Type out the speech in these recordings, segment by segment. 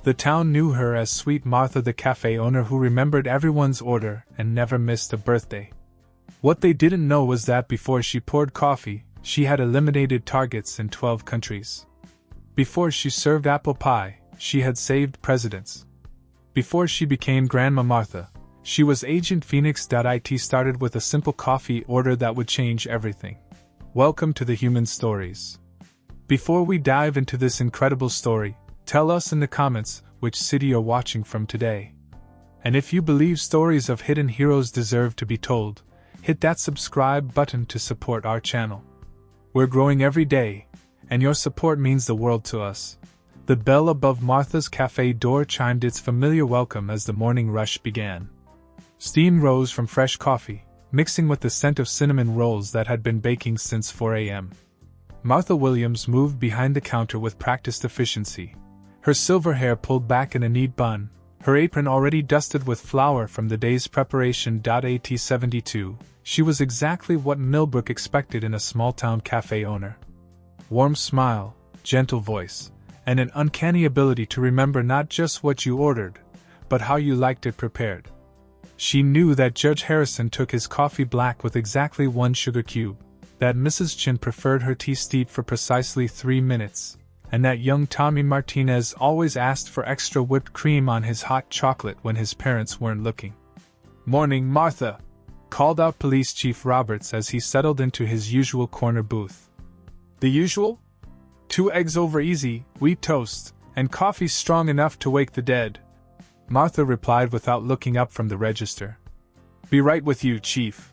The town knew her as Sweet Martha, the cafe owner who remembered everyone's order and never missed a birthday. What they didn't know was that before she poured coffee, she had eliminated targets in 12 countries. Before she served apple pie, she had saved presidents. Before she became Grandma Martha, she was Agent Phoenix. It started with a simple coffee order that would change everything. Welcome to the Human Stories. Before we dive into this incredible story, tell us in the comments which city you're watching from today. And if you believe stories of hidden heroes deserve to be told, hit that subscribe button to support our channel. We're growing every day, and your support means the world to us. The bell above Martha's cafe door chimed its familiar welcome as the morning rush began. Steam rose from fresh coffee, mixing with the scent of cinnamon rolls that had been baking since 4 a.m. Martha Williams moved behind the counter with practiced efficiency, her silver hair pulled back in a neat bun, her apron already dusted with flour from the day's preparation. At 72, she was exactly what Millbrook expected in a small-town cafe owner. Warm smile, gentle voice, and an uncanny ability to remember not just what you ordered, but how you liked it prepared. She knew that Judge Harrison took his coffee black with exactly 1 sugar cube, that Mrs. Chin preferred her tea steeped for precisely 3 minutes, and that young Tommy Martinez always asked for extra whipped cream on his hot chocolate when his parents weren't looking. "Morning, Martha," called out Police Chief Roberts as he settled into his usual corner booth. "The usual? 2 eggs over easy, wheat toast, and coffee strong enough to wake the dead," Martha replied without looking up from the register. "Be right with you, Chief."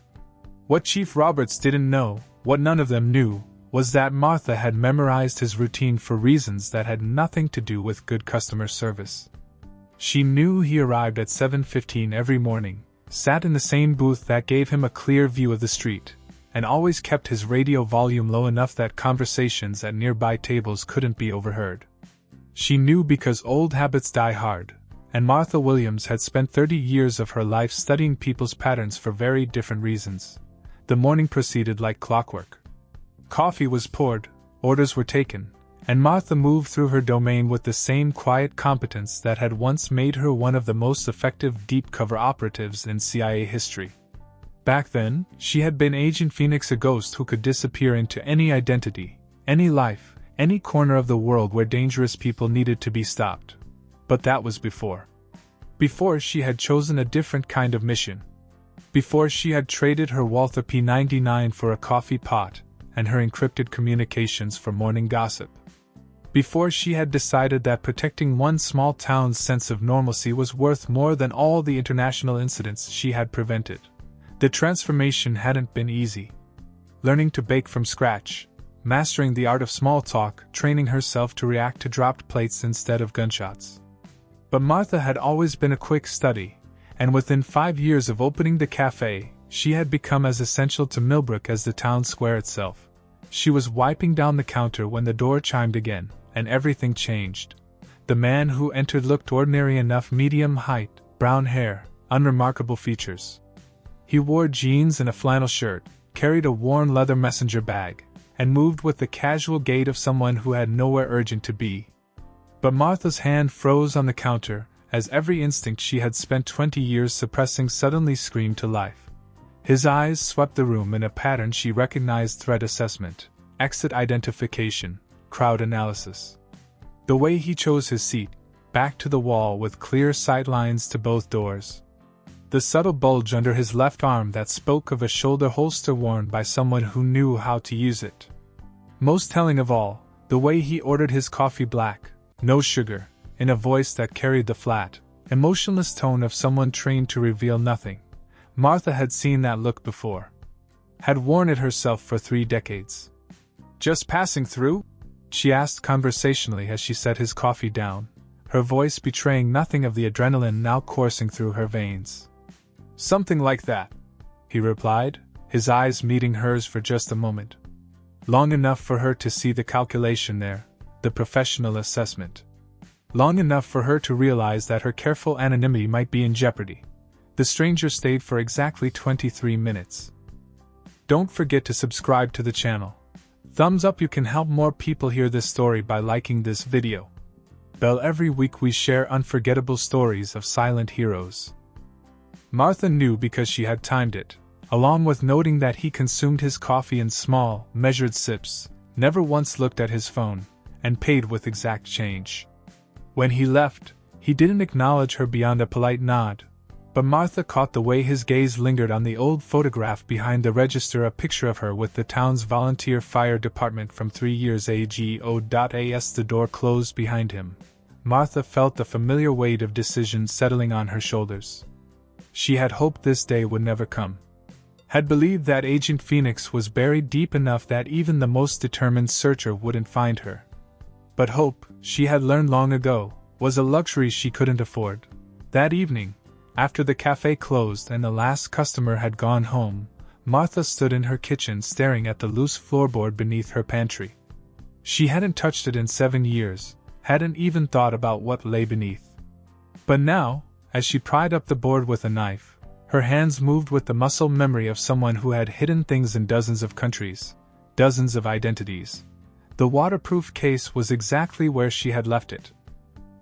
What Chief Roberts didn't know, what none of them knew, was that Martha had memorized his routine for reasons that had nothing to do with good customer service. She knew he arrived at 7:15 every morning, sat in the same booth that gave him a clear view of the street, and always kept his radio volume low enough that conversations at nearby tables couldn't be overheard. She knew because old habits die hard, and Martha Williams had spent 30 years of her life studying people's patterns for very different reasons. The morning proceeded like clockwork. Coffee was poured, orders were taken, and Martha moved through her domain with the same quiet competence that had once made her one of the most effective deep-cover operatives in CIA history. Back then, she had been Agent Phoenix, a ghost who could disappear into any identity, any life, any corner of the world where dangerous people needed to be stopped. But that was before. Before she had chosen a different kind of mission. Before she had traded her Walther P99 for a coffee pot, and her encrypted communications for morning gossip. Before she had decided that protecting one small town's sense of normalcy was worth more than all the international incidents she had prevented. The transformation hadn't been easy. Learning to bake from scratch, mastering the art of small talk, training herself to react to dropped plates instead of gunshots. But Martha had always been a quick study, and within 5 years of opening the cafe, she had become as essential to Millbrook as the town square itself. She was wiping down the counter when the door chimed again, and everything changed. The man who entered looked ordinary enough: medium height, brown hair, unremarkable features. He wore jeans and a flannel shirt, carried a worn leather messenger bag, and moved with the casual gait of someone who had nowhere urgent to be. But Martha's hand froze on the counter, as every instinct she had spent 20 years suppressing suddenly screamed to life. His eyes swept the room in a pattern she recognized: threat assessment, exit identification, crowd analysis. The way he chose his seat, back to the wall with clear sight lines to both doors. The subtle bulge under his left arm that spoke of a shoulder holster worn by someone who knew how to use it. Most telling of all, the way he ordered his coffee black, no sugar, in a voice that carried the flat, emotionless tone of someone trained to reveal nothing. Martha had seen that look before. Had worn it herself for 3 decades. "Just passing through?" she asked conversationally as she set his coffee down, her voice betraying nothing of the adrenaline now coursing through her veins. "Something like that," he replied, his eyes meeting hers for just a moment. Long enough for her to see the calculation there, the professional assessment. Long enough for her to realize that her careful anonymity might be in jeopardy. The stranger stayed for exactly 23 minutes. Don't forget to subscribe to the channel. Thumbs up, you can help more people hear this story by liking this video. Belle, every week we share unforgettable stories of silent heroes. Martha knew because she had timed it, along with noting that he consumed his coffee in small, measured sips, never once looked at his phone, and paid with exact change. When he left, he didn't acknowledge her beyond a polite nod, but Martha caught the way his gaze lingered on the old photograph behind the register, a picture of her with the town's volunteer fire department from 3 years ago. As the door closed behind him, Martha felt the familiar weight of decision settling on her shoulders. She had hoped this day would never come. Had believed that Agent Phoenix was buried deep enough that even the most determined searcher wouldn't find her. But hope, she had learned long ago, was a luxury she couldn't afford. That evening, after the cafe closed and the last customer had gone home, Martha stood in her kitchen staring at the loose floorboard beneath her pantry. She hadn't touched it in 7 years, hadn't even thought about what lay beneath. But now, as she pried up the board with a knife, her hands moved with the muscle memory of someone who had hidden things in dozens of countries, dozens of identities. The waterproof case was exactly where she had left it.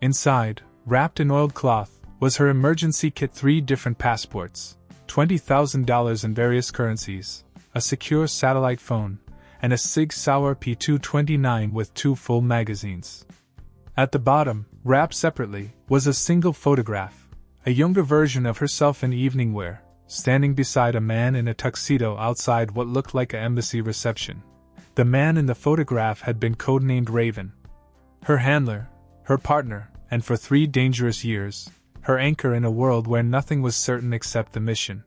Inside, wrapped in oiled cloth, was her emergency kit: 3 different passports, $20,000 in various currencies, a secure satellite phone, and a Sig Sauer P229 with 2 full magazines. At the bottom, wrapped separately, was a single photograph, a younger version of herself in evening wear, standing beside a man in a tuxedo outside what looked like an embassy reception. The man in the photograph had been codenamed Raven. Her handler, her partner, and for 3 dangerous years, her anchor in a world where nothing was certain except the mission.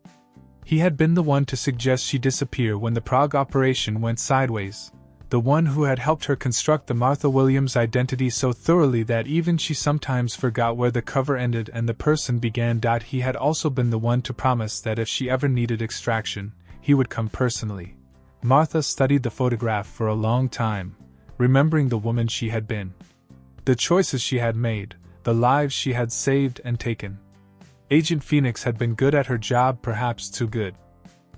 He had been the one to suggest she disappear when the Prague operation went sideways, the one who had helped her construct the Martha Williams identity so thoroughly that even she sometimes forgot where the cover ended and the person began. He had also been the one to promise that if she ever needed extraction, he would come personally. Martha studied the photograph for a long time, remembering the woman she had been, the choices she had made, the lives she had saved and taken. Agent Phoenix had been good at her job, perhaps too good.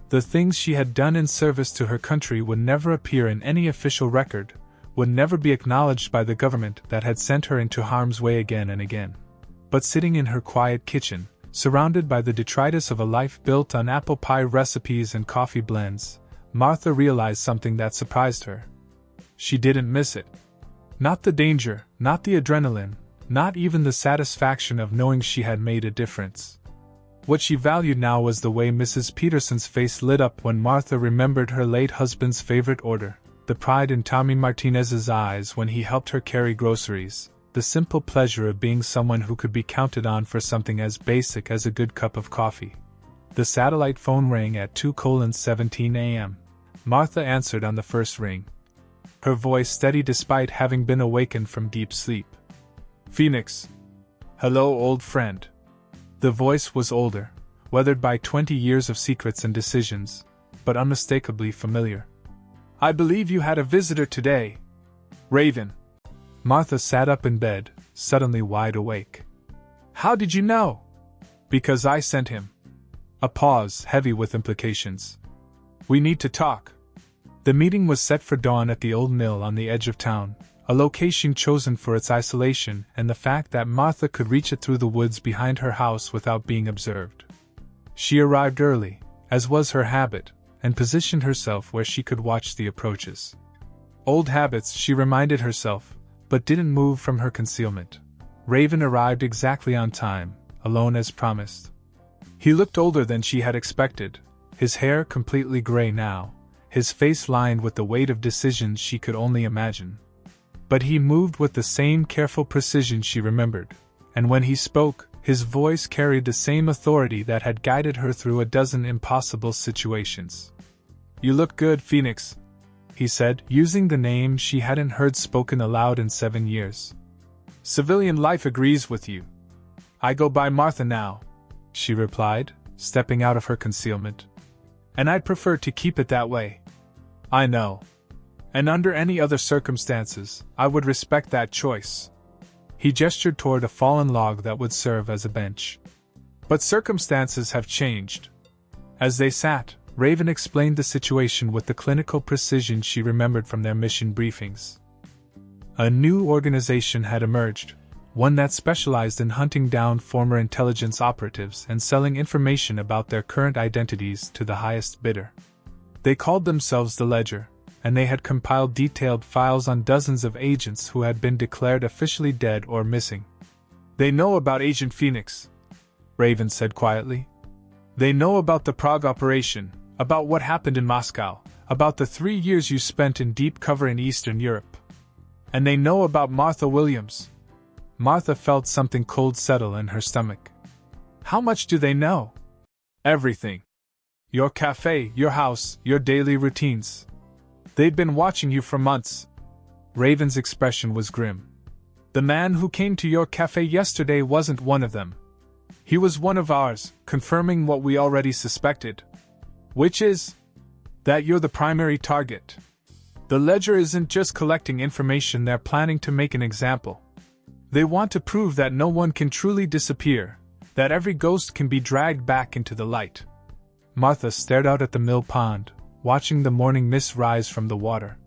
The things she had done in service to her country would never appear in any official record, would never be acknowledged by the government that had sent her into harm's way again and again. But sitting in her quiet kitchen, surrounded by the detritus of a life built on apple pie recipes and coffee blends, Martha realized something that surprised her. She didn't miss it. Not the danger, not the adrenaline, not even the satisfaction of knowing she had made a difference. What she valued now was the way Mrs. Peterson's face lit up when Martha remembered her late husband's favorite order, the pride in Tommy Martinez's eyes when he helped her carry groceries, the simple pleasure of being someone who could be counted on for something as basic as a good cup of coffee. The satellite phone rang at 2:17 a.m. Martha answered on the first ring, her voice steady despite having been awakened from deep sleep. "Phoenix." "Hello, old friend." The voice was older, weathered by 20 years of secrets and decisions, but unmistakably familiar. "I believe you had a visitor today." "Raven." Martha sat up in bed, suddenly wide awake. "How did you know?" "Because I sent him." A pause, heavy with implications. "We need to talk." The meeting was set for dawn at the old mill on the edge of town, a location chosen for its isolation and the fact that Martha could reach it through the woods behind her house without being observed. She arrived early, as was her habit, and positioned herself where she could watch the approaches. Old habits, she reminded herself, but didn't move from her concealment. Raven arrived exactly on time, alone as promised. He looked older than she had expected, his hair completely gray now, his face lined with the weight of decisions she could only imagine. But he moved with the same careful precision she remembered, and when he spoke, his voice carried the same authority that had guided her through a dozen impossible situations. "You look good, Phoenix," he said, using the name she hadn't heard spoken aloud in 7 years. "Civilian life agrees with you." "I go by Martha now," she replied, stepping out of her concealment. "And I'd prefer to keep it that way." "I know. And under any other circumstances, I would respect that choice." He gestured toward a fallen log that would serve as a bench. "But circumstances have changed." As they sat, Raven explained the situation with the clinical precision she remembered from their mission briefings. A new organization had emerged, one that specialized in hunting down former intelligence operatives and selling information about their current identities to the highest bidder. They called themselves the Ledger, and they had compiled detailed files on dozens of agents who had been declared officially dead or missing. "They know about Agent Phoenix," Raven said quietly. "They know about the Prague operation, about what happened in Moscow, about the 3 years you spent in deep cover in Eastern Europe. And they know about Martha Williams." Martha felt something cold settle in her stomach. "How much do they know?" "Everything. Your cafe, your house, your daily routines. They've been watching you for months." Raven's expression was grim. "The man who came to your cafe yesterday wasn't one of them. He was one of ours, confirming what we already suspected. Which is that you're the primary target. The Ledger isn't just collecting information, they're planning to make an example. They want to prove that no one can truly disappear, that every ghost can be dragged back into the light." Martha stared out at the mill pond, watching the morning mist rise from the water.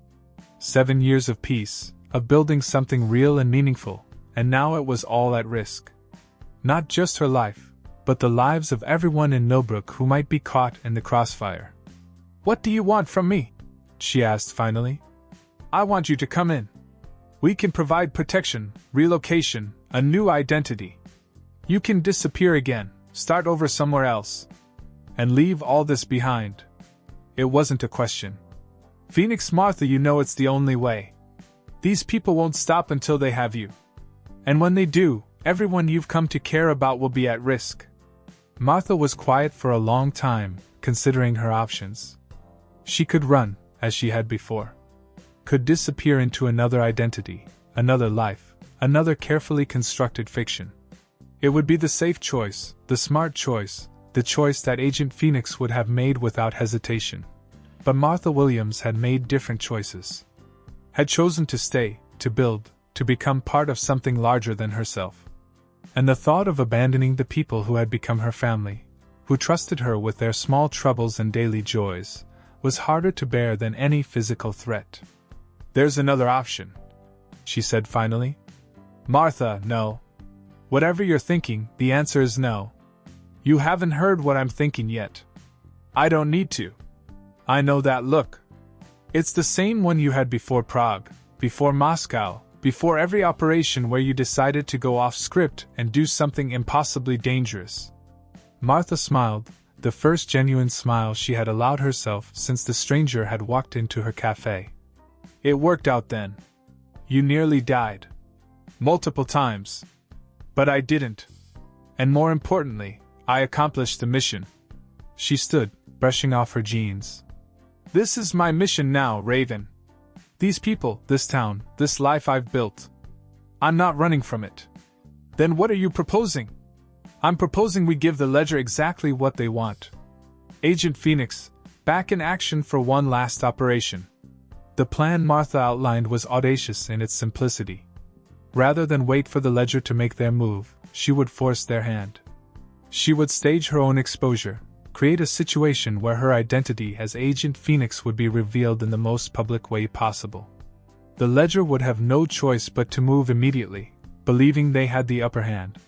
7 years of peace, of building something real and meaningful, and now it was all at risk. Not just her life, but the lives of everyone in Millbrook who might be caught in the crossfire. "What do you want from me?" she asked finally. "I want you to come in. We can provide protection, relocation, a new identity. You can disappear again, start over somewhere else, and leave all this behind." It wasn't a question. "Phoenix, Martha, you know it's the only way. These people won't stop until they have you. And when they do, everyone you've come to care about will be at risk." Martha was quiet for a long time, considering her options. She could run, as she had before. Could disappear into another identity, another life, another carefully constructed fiction. It would be the safe choice, the smart choice, the choice that Agent Phoenix would have made without hesitation. But Martha Williams had made different choices. Had chosen to stay, to build, to become part of something larger than herself. And the thought of abandoning the people who had become her family, who trusted her with their small troubles and daily joys, was harder to bear than any physical threat. "There's another option," she said finally. "Martha, no. Whatever you're thinking, the answer is no. You haven't heard what I'm thinking yet. I don't need to. I know that look. It's the same one you had before Prague, before Moscow, before every operation where you decided to go off script and do something impossibly dangerous." Martha smiled, the first genuine smile she had allowed herself since the stranger had walked into her cafe. "It worked out then. You nearly died. Multiple times. But I didn't. And more importantly, I accomplished the mission." She stood, brushing off her jeans. "This is my mission now, Raven. These people, this town, this life I've built. I'm not running from it." "Then what are you proposing?" "I'm proposing we give the Ledger exactly what they want. Agent Phoenix, back in action for one last operation." The plan Martha outlined was audacious in its simplicity. Rather than wait for the Ledger to make their move, she would force their hand. She would stage her own exposure, create a situation where her identity as Agent Phoenix would be revealed in the most public way possible. The Ledger would have no choice but to move immediately, believing they had the upper hand.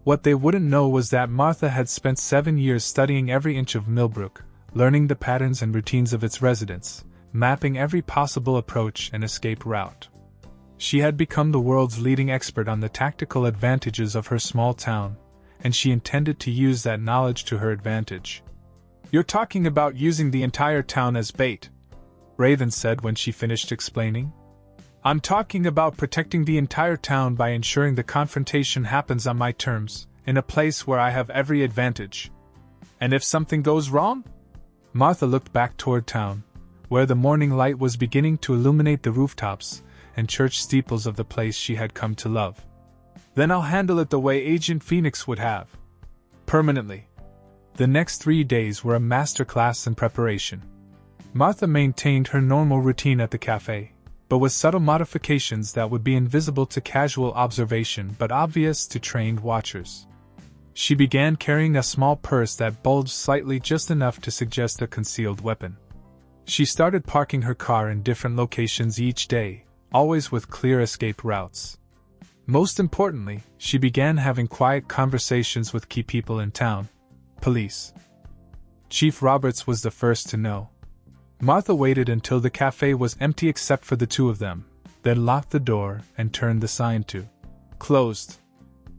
What they wouldn't know was that Martha had spent 7 years studying every inch of Millbrook, learning the patterns and routines of its residents, mapping every possible approach and escape route. She had become the world's leading expert on the tactical advantages of her small town, and she intended to use that knowledge to her advantage. "You're talking about using the entire town as bait," Raven said when she finished explaining. "I'm talking about protecting the entire town by ensuring the confrontation happens on my terms, in a place where I have every advantage. And if something goes wrong?" Martha looked back toward town, where the morning light was beginning to illuminate the rooftops and church steeples of the place she had come to love. "Then I'll handle it the way Agent Phoenix would have. Permanently." The next 3 days were a masterclass in preparation. Martha maintained her normal routine at the cafe, but with subtle modifications that would be invisible to casual observation but obvious to trained watchers. She began carrying a small purse that bulged slightly, just enough to suggest a concealed weapon. She started parking her car in different locations each day, always with clear escape routes. Most importantly, she began having quiet conversations with key people in town. Police. Chief Roberts was the first to know. Martha waited until the cafe was empty except for the two of them, then locked the door and turned the sign to closed.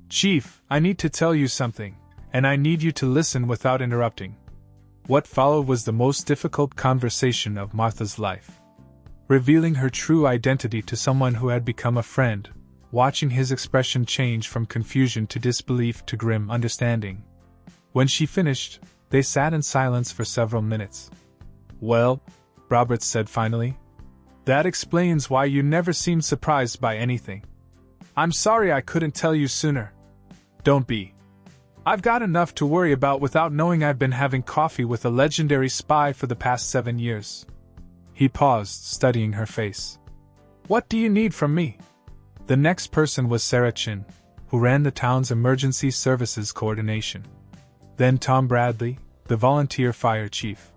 Chief, I need to tell you something, and I need you to listen without interrupting. What followed was the most difficult conversation of Martha's life. Revealing her true identity to someone who had become a friend, watching his expression change from confusion to disbelief to grim understanding. When she finished, they sat in silence for several minutes. Well, Roberts said finally, that explains why you never seemed surprised by anything. I'm sorry I couldn't tell you sooner. Don't be. I've got enough to worry about without knowing I've been having coffee with a legendary spy for the past 7 years. He paused, studying her face. What do you need from me? The next person was Sarah Chin, who ran the town's emergency services coordination. Then Tom Bradley, the volunteer fire chief.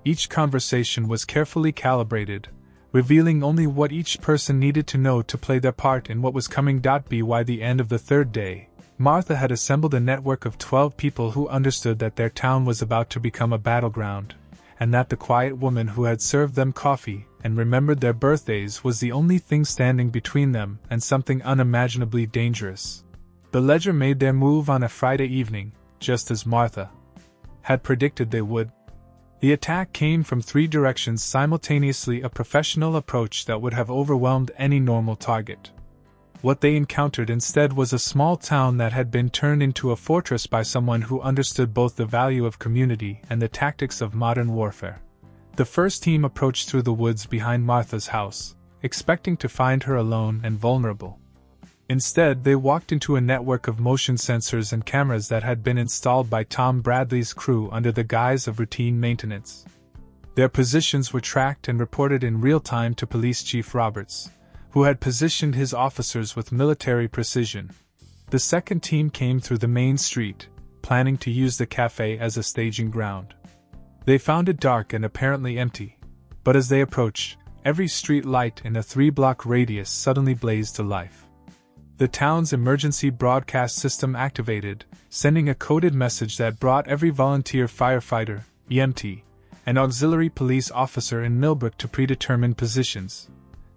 Each conversation was carefully calibrated, revealing only what each person needed to know to play their part in what was coming. By the end of the third day, Martha had assembled a network of 12 people who understood that their town was about to become a battleground, and that the quiet woman who had served them coffee and remembered their birthdays was the only thing standing between them and something unimaginably dangerous. The Ledger made their move on a Friday evening, just as Martha had predicted they would. The attack came from 3 directions simultaneously, a professional approach that would have overwhelmed any normal target. What they encountered instead was a small town that had been turned into a fortress by someone who understood both the value of community and the tactics of modern warfare. The first team approached through the woods behind Martha's house, expecting to find her alone and vulnerable. Instead, they walked into a network of motion sensors and cameras that had been installed by Tom Bradley's crew under the guise of routine maintenance. Their positions were tracked and reported in real time to Police Chief Roberts, who had positioned his officers with military precision. The second team came through the main street, planning to use the cafe as a staging ground. They found it dark and apparently empty, but as they approached, every street light in a 3-block radius suddenly blazed to life. The town's emergency broadcast system activated, sending a coded message that brought every volunteer firefighter, EMT, and auxiliary police officer in Millbrook to predetermined positions.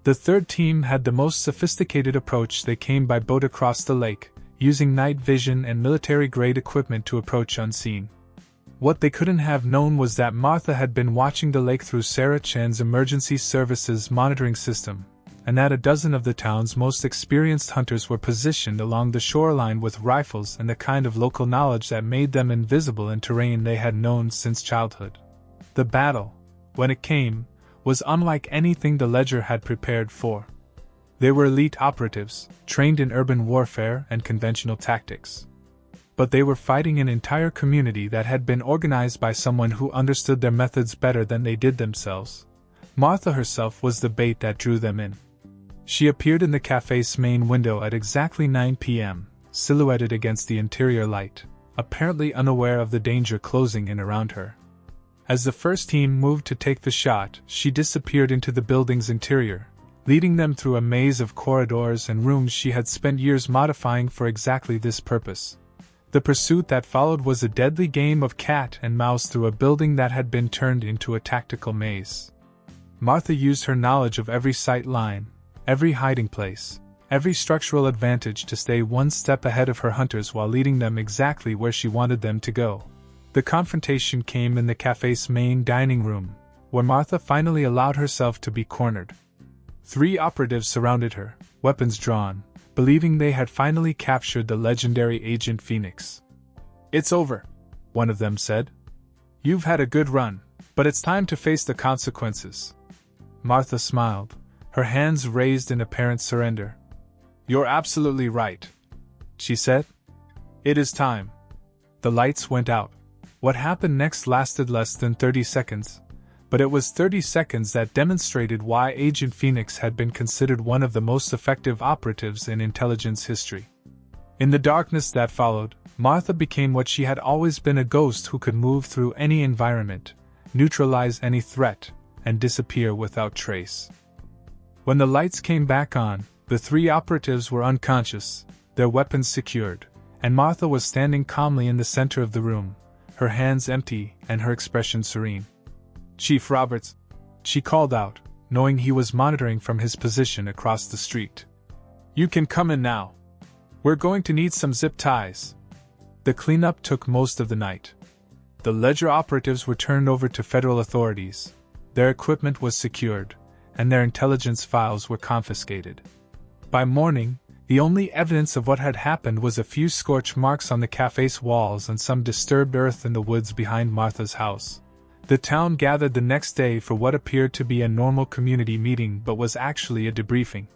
The third team had the most sophisticated approach. They came by boat across the lake, using night vision and military-grade equipment to approach unseen. What they couldn't have known was that Martha had been watching the lake through Sarah Chen's emergency services monitoring system, and that a dozen of the town's most experienced hunters were positioned along the shoreline with rifles and the kind of local knowledge that made them invisible in terrain they had known since childhood. The battle, when it came, was unlike anything the Ledger had prepared for. They were elite operatives, trained in urban warfare and conventional tactics. But they were fighting an entire community that had been organized by someone who understood their methods better than they did themselves. Martha herself was the bait that drew them in. She appeared in the cafe's main window at exactly 9 p.m., silhouetted against the interior light, apparently unaware of the danger closing in around her. As the first team moved to take the shot, she disappeared into the building's interior, leading them through a maze of corridors and rooms she had spent years modifying for exactly this purpose. The pursuit that followed was a deadly game of cat and mouse through a building that had been turned into a tactical maze. Martha used her knowledge of every sight line, every hiding place, every structural advantage to stay one step ahead of her hunters while leading them exactly where she wanted them to go. The confrontation came in the cafe's main dining room, where Martha finally allowed herself to be cornered. 3 operatives surrounded her, weapons drawn, believing they had finally captured the legendary Agent Phoenix. "It's over," one of them said. "You've had a good run, but it's time to face the consequences." Martha smiled, her hands raised in apparent surrender. "You're absolutely right," she said. "It is time." The lights went out. What happened next lasted less than 30 seconds, but it was 30 seconds that demonstrated why Agent Phoenix had been considered one of the most effective operatives in intelligence history. In the darkness that followed, Martha became what she had always been, a ghost who could move through any environment, neutralize any threat, and disappear without trace. When the lights came back on, The three operatives were unconscious, their weapons secured, and Martha was standing calmly in the center of the room, her hands empty and her expression serene. "Chief Roberts," she called out, knowing he was monitoring from his position across the street. "You can come in now. We're going to need some zip ties." The cleanup took most of the night. The ledger operatives were turned over to federal authorities, their equipment was secured, and their intelligence files were confiscated. By morning, the only evidence of what had happened was a few scorch marks on the cafe's walls and some disturbed earth in the woods behind Martha's house. The town gathered the next day for what appeared to be a normal community meeting but was actually a debriefing.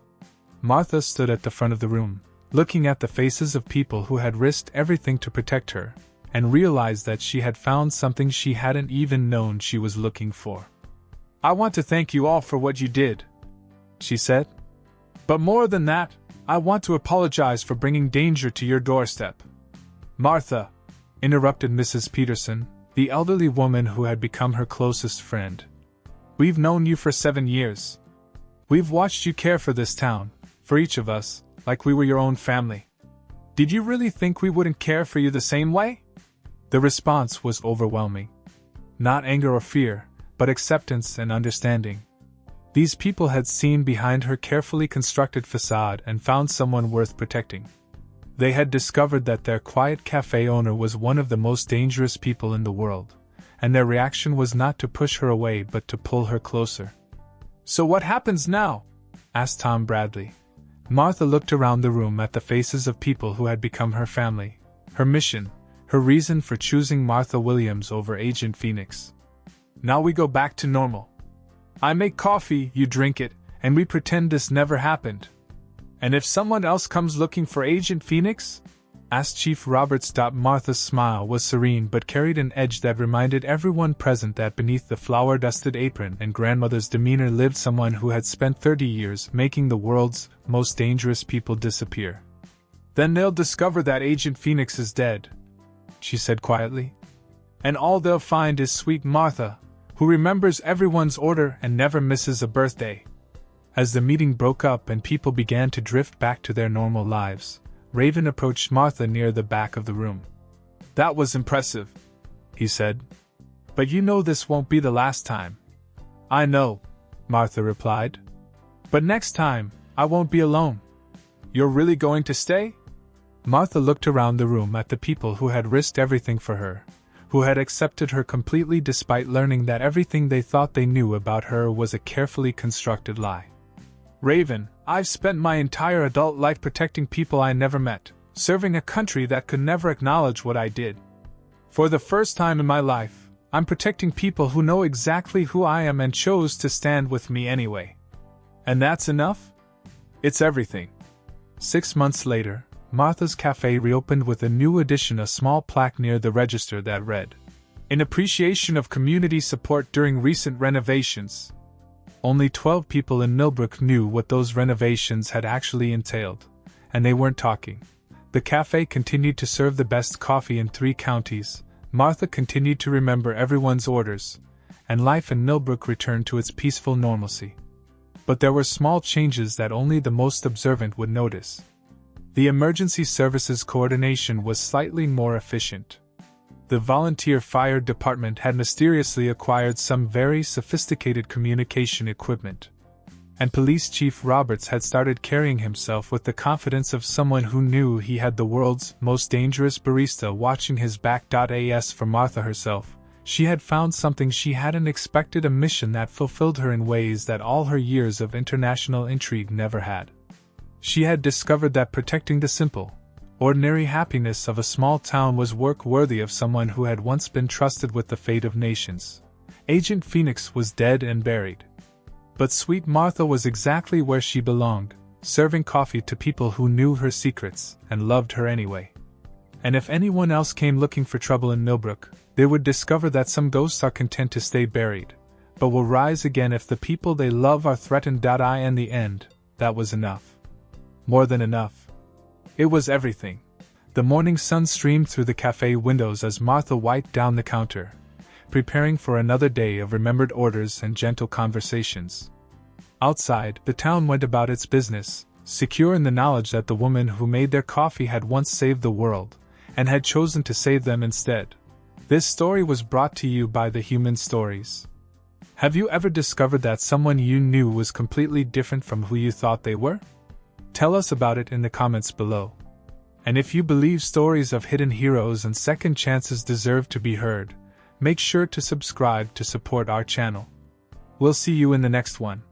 Martha stood at the front of the room, looking at the faces of people who had risked everything to protect her, and realized that she had found something she hadn't even known she was looking for. "I want to thank you all for what you did," she said. "But more than that, I want to apologize for bringing danger to your doorstep." "Martha," interrupted Mrs. Peterson, the elderly woman who had become her closest friend. "We've known you for 7 years. We've watched you care for this town, for each of us, like we were your own family. Did you really think we wouldn't care for you the same way?" The response was overwhelming. Not anger or fear, but acceptance and understanding. These people had seen behind her carefully constructed facade and found someone worth protecting. They had discovered that their quiet cafe owner was one of the most dangerous people in the world, and their reaction was not to push her away but to pull her closer. "So what happens now?" asked Tom Bradley. Martha looked around the room at the faces of people who had become her family, her mission, her reason for choosing Martha Williams over Agent Phoenix. "Now we go back to normal. I make coffee, you drink it, and we pretend this never happened." "And if someone else comes looking for Agent Phoenix?" asked Chief Roberts. Martha's smile was serene but carried an edge that reminded everyone present that beneath the flour-dusted apron and grandmother's demeanor lived someone who had spent 30 years making the world's most dangerous people disappear. "Then they'll discover that Agent Phoenix is dead," she said quietly. "And all they'll find is sweet Martha, who remembers everyone's order and never misses a birthday." As the meeting broke up and people began to drift back to their normal lives, Raven approached Martha near the back of the room. "That was impressive," he said. "But you know this won't be the last time." "I know," Martha replied. "But next time, I won't be alone." "You're really going to stay?" Martha looked around the room at the people who had risked everything for her, who had accepted her completely despite learning that everything they thought they knew about her was a carefully constructed lie. "Raven, I've spent my entire adult life protecting people I never met, serving a country that could never acknowledge what I did. For the first time in my life, I'm protecting people who know exactly who I am and chose to stand with me anyway. And that's enough? It's everything." 6 months later, Martha's Cafe reopened with a new addition, a small plaque near the register that read, "In appreciation of community support during recent renovations." Only 12 people in Millbrook knew what those renovations had actually entailed, and they weren't talking. The cafe continued to serve the best coffee in 3 counties, Martha continued to remember everyone's orders, and life in Millbrook returned to its peaceful normalcy. But there were small changes that only the most observant would notice. The emergency services coordination was slightly more efficient. The volunteer fire department had mysteriously acquired some very sophisticated communication equipment. And Police Chief Roberts had started carrying himself with the confidence of someone who knew he had the world's most dangerous barista watching his back. As for Martha herself, she had found something she hadn't expected, a mission that fulfilled her in ways that all her years of international intrigue never had. She had discovered that protecting the simple, ordinary happiness of a small town was work worthy of someone who had once been trusted with the fate of nations. Agent Phoenix was dead and buried. But sweet Martha was exactly where she belonged, serving coffee to people who knew her secrets and loved her anyway. And if anyone else came looking for trouble in Millbrook, they would discover that some ghosts are content to stay buried, but will rise again if the people they love are threatened. In the end, that was enough. More than enough. It was everything. The morning sun streamed through the cafe windows as Martha wiped down the counter, preparing for another day of remembered orders and gentle conversations. Outside, the town went about its business, secure in the knowledge that the woman who made their coffee had once saved the world, and had chosen to save them instead. This story was brought to you by The Human Stories. Have you ever discovered that someone you knew was completely different from who you thought they were? Tell us about it in the comments below. And if you believe stories of hidden heroes and second chances deserve to be heard, make sure to subscribe to support our channel. We'll see you in the next one.